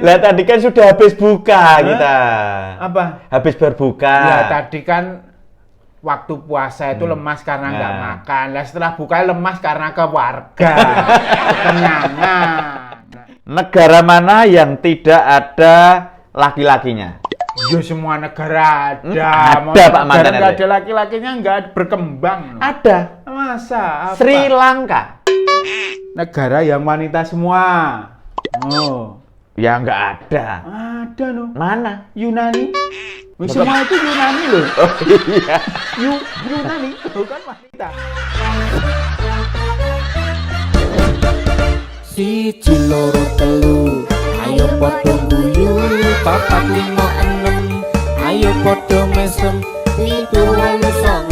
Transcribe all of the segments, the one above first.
Lah tadi kan sudah habis buka kita. Apa? Habis berbuka. Ya tadi kan waktu puasa itu lemas karena nggak makan. Lah setelah buka lemas karena keluarga. Kekenyangan. Negara mana yang tidak ada laki-lakinya? Ya semua negara ada. Ada Pak Mantan nggak RT. ada laki-lakinya nggak berkembang. Ada. Masa? Apa? Sri Lanka. Negara yang wanita semua. Oh. Ya nggak ada. Ada loh. Mana? Yunani. Semua itu Yunani loh. Oh iya. Yunani bukan wanita. Siji loro telu ayo padha guyu papat lima enem ayo padha mesem 7 8 9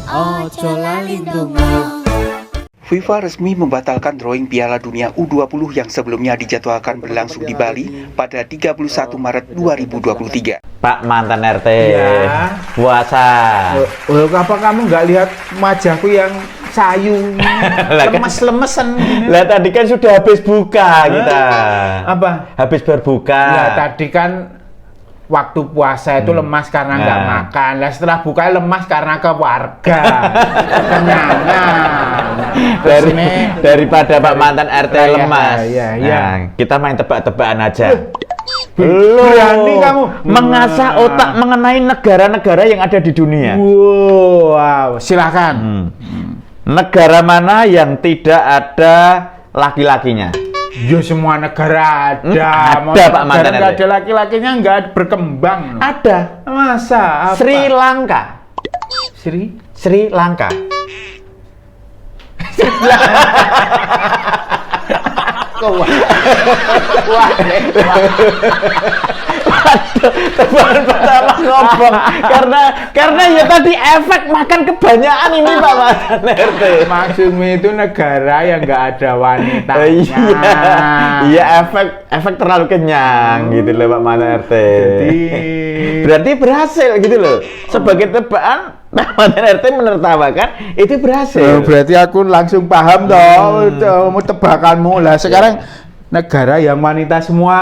aja lali ndonga. FIFA resmi membatalkan drawing Piala Dunia U20 yang sebelumnya dijadwalkan berlangsung di Bali pada 31 Maret 2023. Pak Mantan RT. Ya. Puasa. Apa kamu nggak lihat wajahku yang sayu, lemes-lemesan gini? Lah tadi kan sudah habis buka kita. Apa? Habis berbuka. Ya tadi kan waktu puasa itu lemas karena nggak makan. Lah setelah buka lemas karena keluarga. Kekenyangan. Daripada Pak Mantan RT lemas. Iya. Nah, kita main tebak-tebakan aja. Berani kamu mengasah otak mengenai negara-negara yang ada di dunia. Wow, silakan. Negara mana yang tidak ada laki-lakinya? Ya semua negara ada. Ada Pak Mantan nggak RT. ada laki-lakinya nggak berkembang. Ada. Masa? Apa? Sri Lanka. Sri Lanka. Tebakan pertama ngomong karena ya tadi efek makan kebanyakan ini Pak Mantan RT. Maksudmu itu negara yang nggak ada wanitanya. Iya efek terlalu kenyang gitu loh Pak Mantan RT. Berarti berhasil gitu loh. Sebagai tebakan Pak Mantan RT menertawakan itu berhasil. Berarti aku langsung paham toh tebakanmu lah. Sekarang negara yang wanita semua.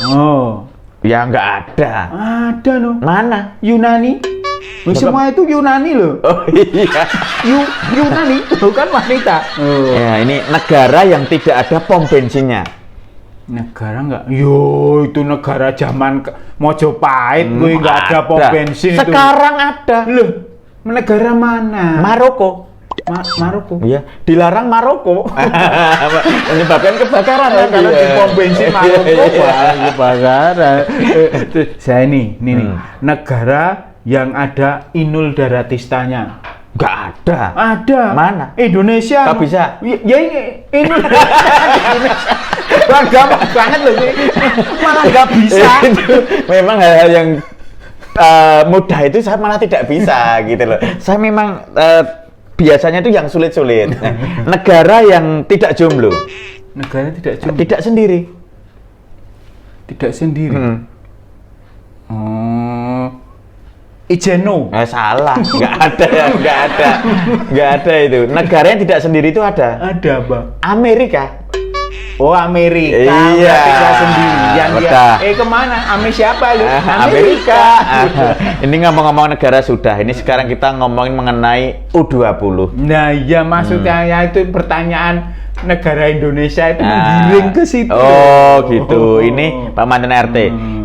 Oh. Ya nggak ada. Ada loh. Mana? Yunani. Semua itu Yunani loh. Oh iya. Yunani bukan wanita. Oh. Ya ini negara yang tidak ada pom bensinnya. Negara nggak? Yo itu negara zaman Mojopahit, gue nggak ada pom bensin itu. Sekarang ada. Loh, negara mana? Maroko. Maroko. Iya, dilarang Maroko. Menyebabkan kebakaran kan Kalau di pom bensin Maroko kebakaran. Saya nih. Negara yang ada Inul Daratistanya. Nggak ada. Ada. Mana? Indonesia. Nggak bisa. Ya ini Inul Daratistanya. Gampang banget loh sih. Malah nggak bisa. Memang hal-hal yang mudah itu saya malah tidak bisa gitu loh. Saya memang biasanya itu yang sulit-sulit. Negara yang tidak jomblo. Negara tidak jomblo. Tidak sendiri. Tidak sendiri. Ijeno. Salah, nggak ada ya, nggak ada itu. Negara yang tidak sendiri itu ada. Ada apa? Amerika. Oh Amerika. Iya. Tidak sendirian dia. Betul. Kemana? Siapa lu? Amerika. Ini ngomong-ngomong negara sudah. Ini sekarang kita ngomongin mengenai U20. Nah ya maksudnya ya itu pertanyaan negara Indonesia itu menggiring ke situ. Oh gitu. Ini Pak Mantan RT.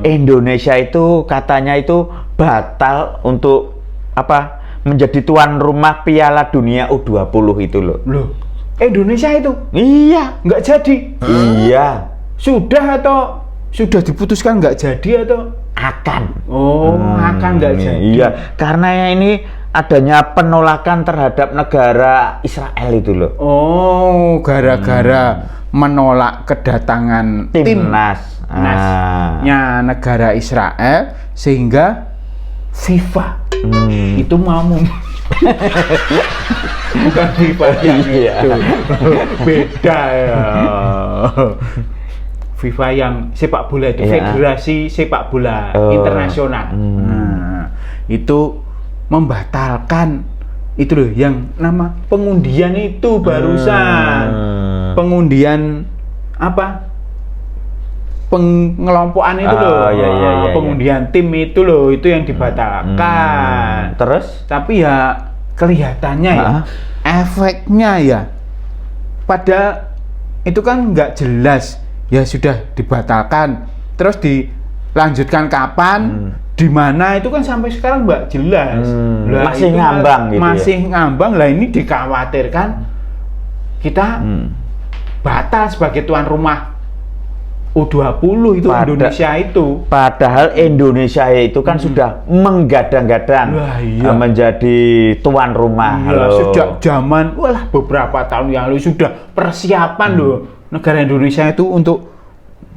Indonesia itu katanya itu batal untuk apa? Menjadi tuan rumah Piala Dunia U20 itu loh. Loh. Indonesia itu? Iya. Nggak jadi? Iya. Sudah atau sudah diputuskan nggak jadi atau? Akan. Oh, akan nggak jadi. Iya, karena ini adanya penolakan terhadap negara Israel itu loh. Oh, gara-gara menolak kedatangan timnasnya negara Israel sehingga FIFA itu mau bukan FIFA yang itu beda ya. FIFA yang sepak bola itu Federasi Sepak Bola Internasional. Nah, itu membatalkan itu loh yang nama pengundian itu barusan. Pengundian apa? pengelompokan itu loh, iya. pengundian tim itu loh, itu yang dibatalkan. Terus? Tapi ya kelihatannya ya, efeknya ya, pada itu kan nggak jelas, ya sudah dibatalkan, terus dilanjutkan kapan, di mana itu kan sampai sekarang nggak jelas. Lah, masih itu ngambang gitu masih ya? ngambang lah, ini dikhawatirkan kita batal sebagai tuan rumah U20 itu Indonesia itu. Padahal Indonesia itu kan sudah menggadang-gadang menjadi tuan rumah. Sejak zaman beberapa tahun yang lalu sudah persiapan loh negara Indonesia itu untuk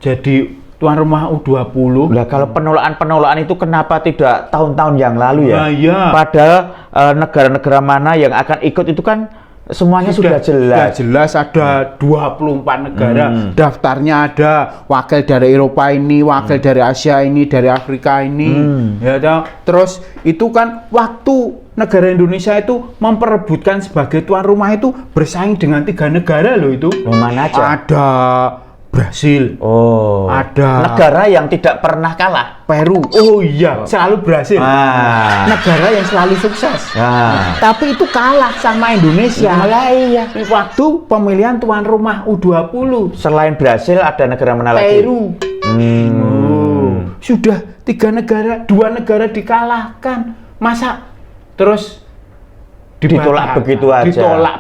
jadi tuan rumah U20. Nah, kalau penolakan itu kenapa tidak tahun-tahun yang lalu ya? Padahal negara-negara mana yang akan ikut itu kan semuanya sudah jelas. Sudah jelas, ada 24 negara, daftarnya ada, wakil dari Eropa ini, wakil dari Asia ini, dari Afrika ini, ya toh. Terus itu kan waktu negara Indonesia itu memperebutkan sebagai tuan rumah itu bersaing dengan 3 negara loh itu. Mana aja? Ada Brasil. Ada negara yang tidak pernah kalah. Peru. Selalu Brasil. Negara yang selalu sukses. Tapi itu kalah sama Indonesia. Waktu pemilihan tuan rumah U20. Selain Brasil ada negara mana lagi? Peru. Sudah 2 negara dikalahkan. Masa terus ditolak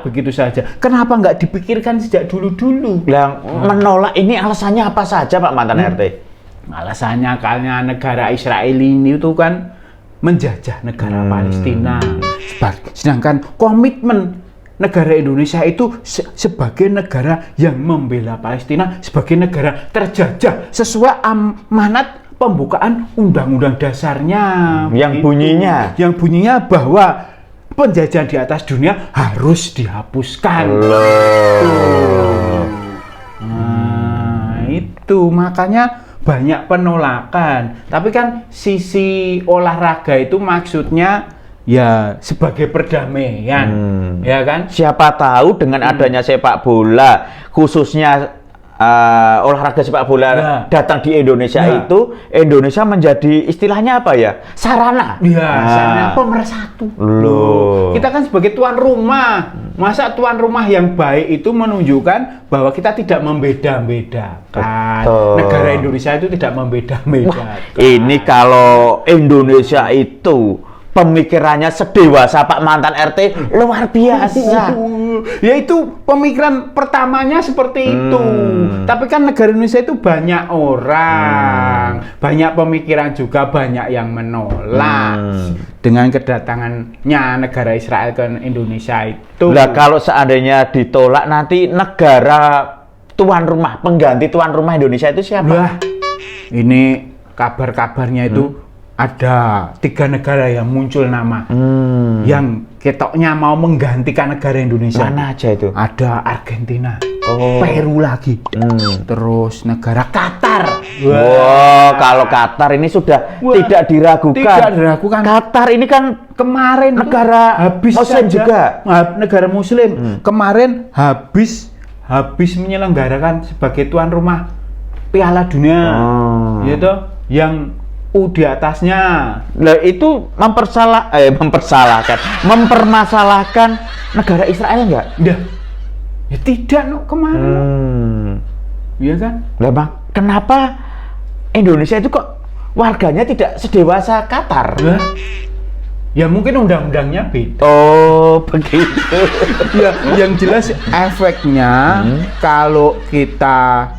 begitu saja. Kenapa nggak dipikirkan sejak dulu-dulu? Yang menolak ini alasannya apa saja, Pak Mantan RT? Alasannya karena negara Israel ini itu kan menjajah negara Palestina. Sedangkan komitmen negara Indonesia itu sebagai negara yang membela Palestina, sebagai negara terjajah sesuai amanat pembukaan Undang-Undang Dasarnya. Yang bunyinya bahwa penjajahan di atas dunia harus dihapuskan. Itu makanya banyak penolakan. Tapi kan sisi olahraga itu maksudnya ya sebagai perdamaian, ya kan? Siapa tahu dengan adanya sepak bola, khususnya olahraga sepak bola datang di Indonesia itu, Indonesia menjadi istilahnya apa ya? Sarana. Sarana pemersatu. Kita kan sebagai tuan rumah, masa tuan rumah yang baik itu menunjukkan bahwa kita tidak membeda-bedakan. Negara Indonesia itu tidak membeda-bedakan. Ini kalau Indonesia itu pemikirannya sedewasa Pak Mantan RT, luar biasa. Ya itu pemikiran pertamanya seperti itu. Tapi kan negara Indonesia itu banyak orang, banyak pemikiran juga, banyak yang menolak dengan kedatangannya negara Israel ke Indonesia itu. Nah, kalau seandainya ditolak, nanti negara tuan rumah, pengganti tuan rumah Indonesia itu siapa? Ini kabar-kabarnya itu ada 3 negara yang muncul nama yang ketoknya mau menggantikan negara Indonesia. Mana aja itu? Ada Argentina, Peru lagi, terus negara Qatar. Kalau Qatar ini sudah tidak diragukan. Tidak diragukan. Qatar ini kan kemarin negara habis Muslim juga. Negara Muslim. Kemarin habis menyelenggarakan sebagai tuan rumah Piala Dunia, yaitu yang di atasnya. Nah, itu mempermasalahkan negara Israel enggak? Ya tidak kemarin. Iya kan? Lah, Bang, kenapa Indonesia itu kok warganya tidak sedewasa Qatar? Ya mungkin undang-undangnya beda. Begitu. Ya, yang jelas efeknya kalau kita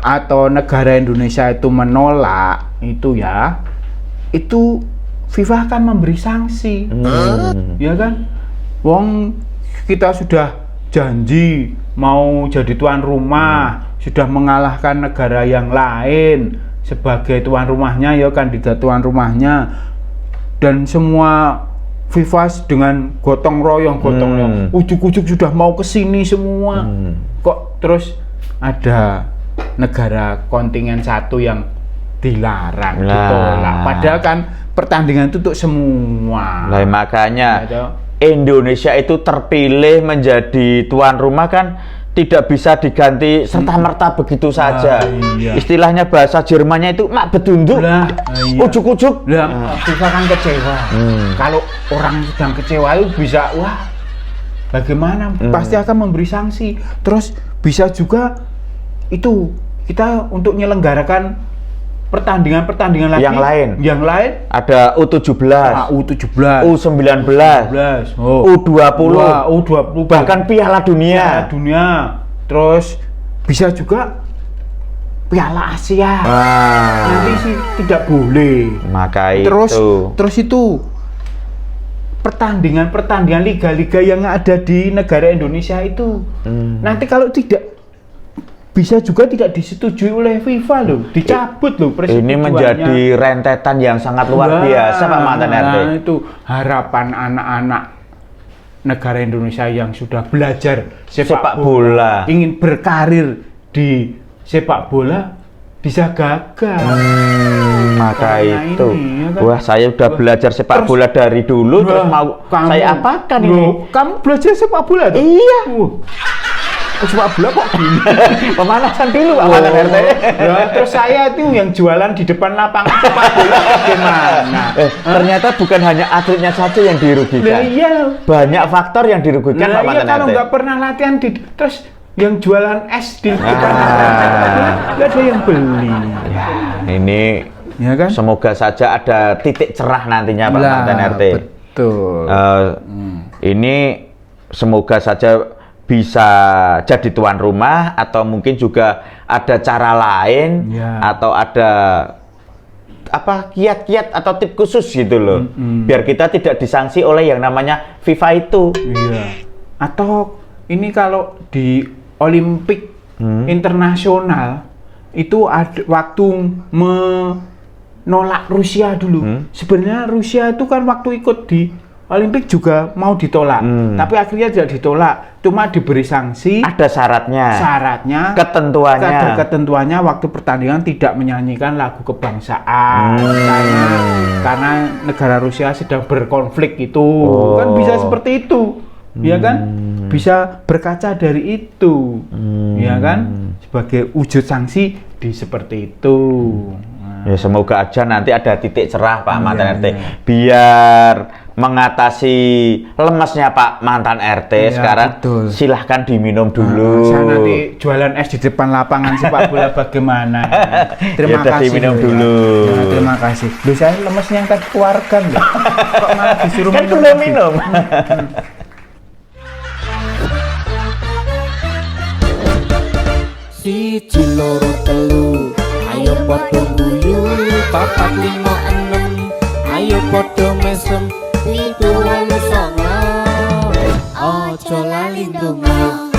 atau negara Indonesia itu menolak itu ya, itu FIFA akan memberi sanksi, ya kan? Wong kita sudah janji mau jadi tuan rumah, sudah mengalahkan negara yang lain sebagai tuan rumahnya, ya kandidat tuan rumahnya, dan semua FIFA dengan gotong royong, ujuk-ujuk sudah mau kesini semua, kok terus ada negara kontingen satu yang dilarang, ditolak. Padahal kan pertandingan itu untuk semua. Nah, makanya Indonesia itu terpilih menjadi tuan rumah kan tidak bisa diganti serta-merta begitu saja. Iya. Istilahnya bahasa Jermannya itu mak bedunduk, ujuk-ujuk. FIFA kan kecewa. Kalau orang sedang kecewa itu bisa, wah, bagaimana? Pasti akan memberi sanksi. Terus bisa juga itu kita untuk menyelenggarakan pertandingan lagi yang lain ada U17, U17, U19, U20, bahkan Piala Dunia. Terus bisa juga Piala Asia. Nanti sih tidak boleh. Maka terus itu pertandingan liga-liga yang ada di negara Indonesia itu nanti kalau tidak bisa juga tidak disetujui oleh FIFA loh, dicabut loh persetujuannya. Ini menjadi rentetan yang sangat luar biasa Pak Mantan RT. Nah, itu harapan anak-anak negara Indonesia yang sudah belajar sepak bola, ingin berkarir di sepak bola bisa gagal. Maka itu, ini, ya kan? Wah saya udah belajar sepak bola dari dulu, terus mau saya apakan ini? Kamu belajar sepak bola tuh? Iya. Sepak bola kok gini? Pemanasan dulu Pak Mantan RT. Ya, terus saya itu yang jualan di depan lapangan sepak bola bagaimana? Ternyata bukan hanya atletnya saja yang dirugikan. Iya. Banyak faktor yang dirugikan Pak Mantan RT. Kalau nggak pernah latihan terus yang jualan es di depan lapangan nggak ada yang beli. Ya, ini ya kan? Semoga saja ada titik cerah nantinya Pak Mantan RT. Betul. Ini semoga saja bisa jadi tuan rumah atau mungkin juga ada cara lain atau ada apa kiat-kiat atau tip khusus gitu loh biar kita tidak disanksi oleh yang namanya FIFA itu. Iya. Atau ini kalau di Olimpik internasional itu ada waktu menolak Rusia dulu. Sebenarnya Rusia itu kan waktu ikut di Olimpik juga mau ditolak, tapi akhirnya tidak ditolak, cuma diberi sanksi. Ada syaratnya, ketentuannya waktu pertandingan tidak menyanyikan lagu kebangsaan, karena negara Rusia sedang berkonflik itu, kan bisa seperti itu, ya kan? Bisa berkaca dari itu, ya kan? Sebagai wujud sanksi di seperti itu. Ya semoga aja nanti ada titik cerah Pak Mantan RT biar mengatasi lemesnya Pak Mantan RT sekarang. Betul. Silahkan diminum dulu. Saya nanti jualan es di depan lapangan sepak bola bagaimana? Terima kasih. Diminum dulu. Ya, terima kasih. Loh, saya lemesnya yang tadi keluarkan loh. Kok malah disuruh kan belum minum. Siji loro telu ayo padha guyu 4 5 6 ayo padha mesem 7 8 9 aja lali ndonga